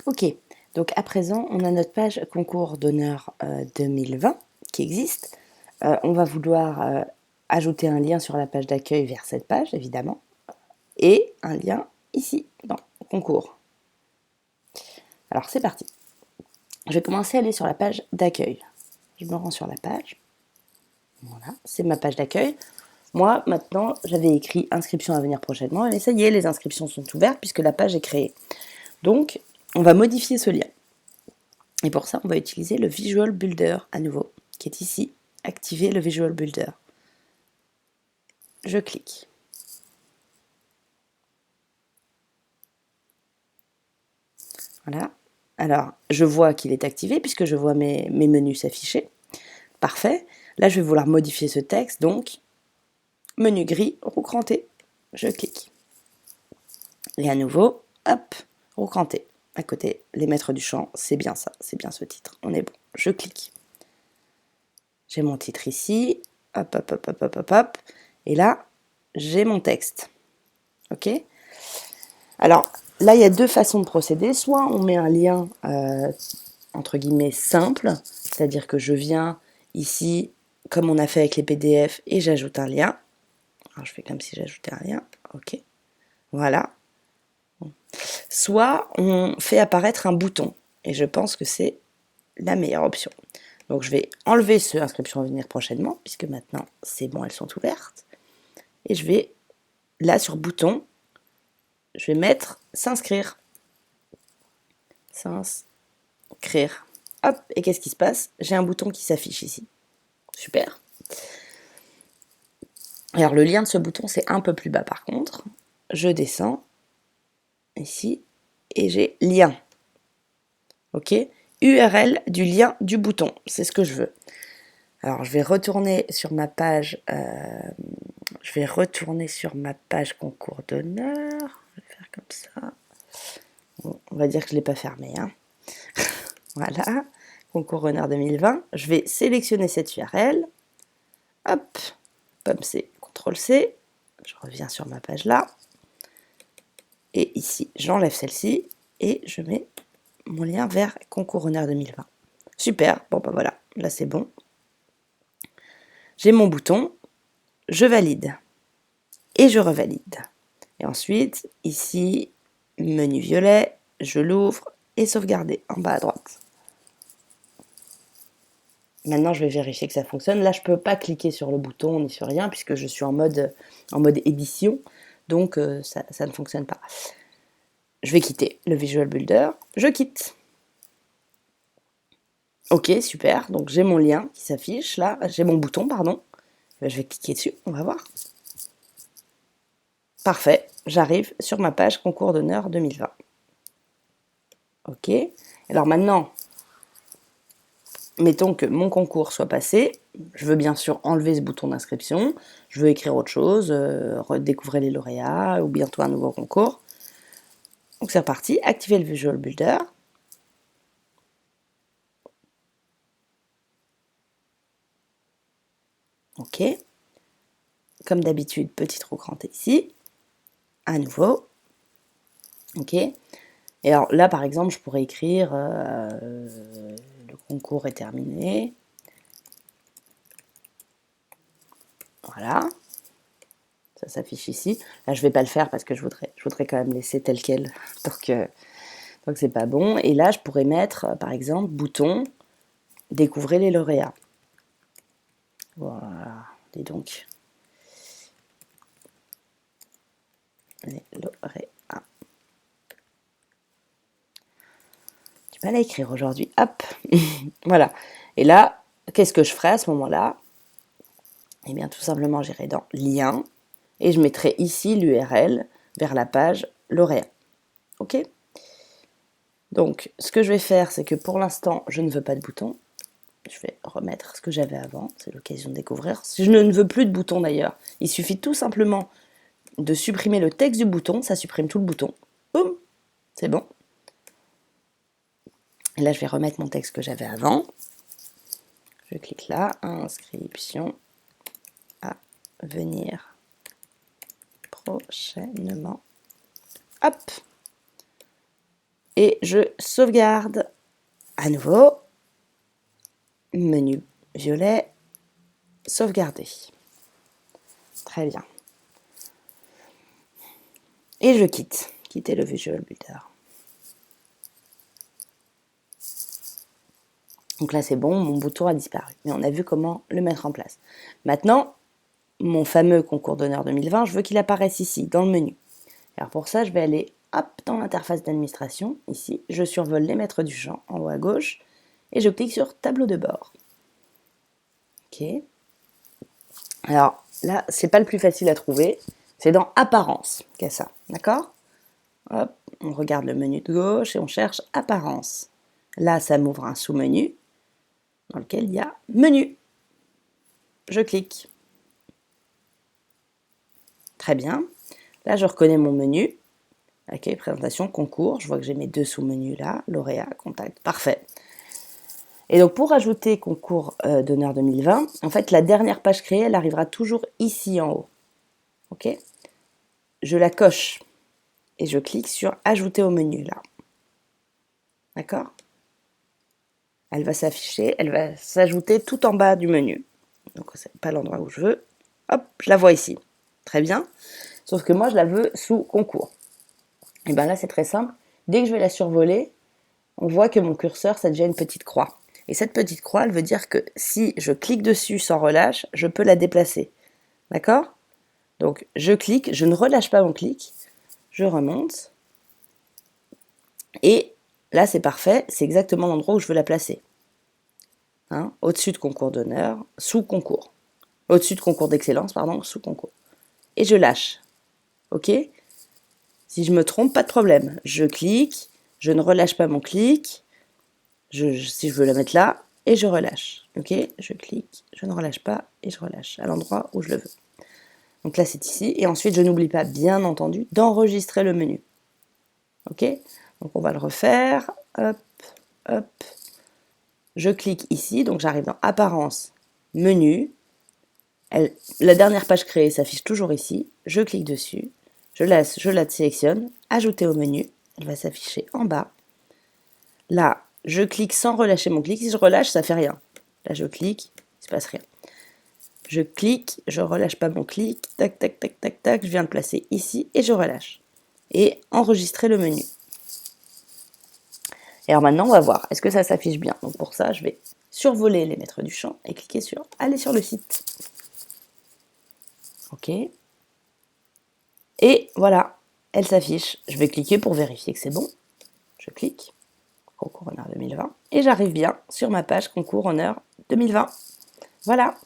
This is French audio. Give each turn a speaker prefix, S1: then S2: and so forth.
S1: Ok, donc à présent, on a notre page concours d'honneur 2020 qui existe. On va vouloir ajouter un lien sur la page d'accueil vers cette page, évidemment, et un lien ici, dans concours. Alors c'est parti. Je vais commencer à aller sur la page d'accueil. Je me rends sur la page. Voilà, c'est ma page d'accueil. Moi, maintenant, j'avais écrit inscription à venir prochainement, et ça y est, les inscriptions sont ouvertes puisque la page est créée. Donc, on va modifier ce lien. Et pour ça, on va utiliser le Visual Builder à nouveau, qui est ici. Activer le Visual Builder. Je clique. Voilà. Alors, je vois qu'il est activé puisque je vois mes menus s'afficher. Parfait. Là, je vais vouloir modifier ce texte, donc menu gris, roue crantée. Je clique. Et à nouveau, hop, roue crantée. À côté, les maîtres du champ, c'est bien ça, c'est bien ce titre. On est bon. Je clique. J'ai mon titre ici. Hop, hop, hop, hop, hop, hop, hop. Et là, j'ai mon texte. Ok ? Alors, là, il y a deux façons de procéder. Soit on met un lien, entre guillemets, simple, c'est-à-dire que je viens ici, comme on a fait avec les PDF, et j'ajoute un lien. Alors, je fais comme si j'ajoutais un lien. Ok. Voilà. Soit on fait apparaître un bouton. Et je pense que c'est la meilleure option. Donc, je vais enlever ce inscription à venir prochainement, puisque maintenant, c'est bon, elles sont ouvertes. Et je vais, là, sur bouton, je vais mettre s'inscrire. S'inscrire. Hop, et qu'est-ce qui se passe? J'ai un bouton qui s'affiche ici. Super. Alors le lien de ce bouton, c'est un peu plus bas par contre. Je descends ici et j'ai lien. Ok? URL du lien du bouton, c'est ce que je veux. Alors je vais retourner sur ma page. Concours d'honneur. Je vais faire comme ça. Bon, on va dire que je ne l'ai pas fermé. Hein. Voilà. Concours honneur 2020. Je vais sélectionner cette URL. Hop. Pomme C, CTRL C. Je reviens sur ma page là. Et ici, j'enlève celle-ci et je mets mon lien vers Concours honneur 2020. Super, bon ben voilà, là c'est bon. J'ai mon bouton, je valide et je revalide. Et ensuite, ici, menu violet, je l'ouvre et sauvegarder en bas à droite. Maintenant, je vais vérifier que ça fonctionne. Là, je ne peux pas cliquer sur le bouton ni sur rien puisque je suis en mode édition. Donc, ça ne fonctionne pas. Je vais quitter le Visual Builder. Je quitte. Ok, super. Donc, j'ai mon lien qui s'affiche là. J'ai mon bouton, pardon. Je vais cliquer dessus. On va voir. Parfait. J'arrive sur ma page Concours d'honneur 2020. Ok. Alors maintenant, mettons que mon concours soit passé. Je veux bien sûr enlever ce bouton d'inscription. Je veux écrire autre chose, redécouvrir les lauréats ou bientôt un nouveau concours. Donc c'est reparti. Activer le Visual Builder. Ok. Comme d'habitude, petite roue crantée ici. À nouveau. Ok. Et alors là, par exemple, je pourrais écrire le concours est terminé. Voilà. Ça s'affiche ici. Là, je ne vais pas le faire parce que je voudrais quand même laisser tel quel. Donc c'est pas bon. Et là, je pourrais mettre, par exemple, bouton, découvrez les lauréats. Voilà. Dis donc. Les lauréats. Du mal à écrire aujourd'hui. Hop. Voilà. Et là, qu'est-ce que je ferai à ce moment-là? Eh bien, tout simplement, j'irai dans lien et je mettrai ici l'URL vers la page lauréat. Ok? Donc, ce que je vais faire, c'est que pour l'instant, je ne veux pas de bouton. Je vais remettre ce que j'avais avant, c'est l'occasion de découvrir. Si je ne veux plus de bouton d'ailleurs, il suffit tout simplement de supprimer le texte du bouton, ça supprime tout le bouton. Boum, c'est bon. Et là, je vais remettre mon texte que j'avais avant. Je clique là, inscription à venir prochainement. Hop. et je sauvegarde. À nouveau, menu violet, sauvegarder. Très bien. Et je quitte. Quitter le Visual Builder. Donc là, c'est bon, mon bouton a disparu. Mais on a vu comment le mettre en place. Maintenant, mon fameux concours d'honneur 2020, je veux qu'il apparaisse ici, dans le menu. Alors pour ça, je vais aller hop, dans l'interface d'administration, ici. Je survole les maîtres du champ, en haut à gauche, et je clique sur tableau de bord. Ok. Alors là, c'est pas le plus facile à trouver. C'est dans apparence qu'il y a ça. D'accord? Hop, on regarde le menu de gauche et on cherche apparence. Là, ça m'ouvre un sous-menu dans lequel il y a menu. Je clique. Très bien. Là, je reconnais mon menu. Ok, présentation, concours. Je vois que j'ai mes deux sous-menus là. Lauréat, contact. Parfait. Et donc, pour ajouter concours d'honneur 2020, en fait, la dernière page créée, elle arrivera toujours ici en haut. Ok? Je la coche et je clique sur ajouter au menu là. D'accord? Elle va s'afficher, elle va s'ajouter tout en bas du menu. Donc, c'est pas l'endroit où je veux. Hop, je la vois ici. Très bien. Sauf que moi, je la veux sous concours. Et bien là, c'est très simple. Dès que je vais la survoler, on voit que mon curseur, ça devient une petite croix. Et cette petite croix, elle veut dire que si je clique dessus sans relâche, je peux la déplacer. D'accord? Donc, je clique, je ne relâche pas mon clic, je remonte. Et là, c'est parfait, c'est exactement l'endroit où je veux la placer. Hein, au-dessus de concours d'honneur, sous concours. Au-dessus de concours d'excellence, pardon, sous concours. Et je lâche. Ok? Si je me trompe, pas de problème. Je clique, je ne relâche pas mon clic. Si je veux la mettre là, et je relâche. Ok? Je clique, je ne relâche pas, et je relâche à l'endroit où je le veux. Donc là, c'est ici. Et ensuite, je n'oublie pas, bien entendu, d'enregistrer le menu. Ok? Donc on va le refaire. Hop, hop. Je clique ici, donc j'arrive dans Apparence, Menu. La dernière page créée s'affiche toujours ici. Je clique dessus. Je la sélectionne. Ajouter au menu. Elle va s'afficher en bas. Là, je clique sans relâcher mon clic. Si je relâche, ça ne fait rien. Là, je clique, il ne se passe rien. Je clique, je ne relâche pas mon clic. Tac, tac, tac, tac, tac. Je viens le placer ici et je relâche. Et enregistrer le menu. Et alors maintenant, on va voir, est-ce que ça s'affiche bien? Donc pour ça, je vais survoler les maîtres du champ et cliquer sur « Aller sur le site ». Ok. Et voilà, elle s'affiche. Je vais cliquer pour vérifier que c'est bon. Je clique, concours honneur 2020, et j'arrive bien sur ma page concours honneur 2020. Voilà.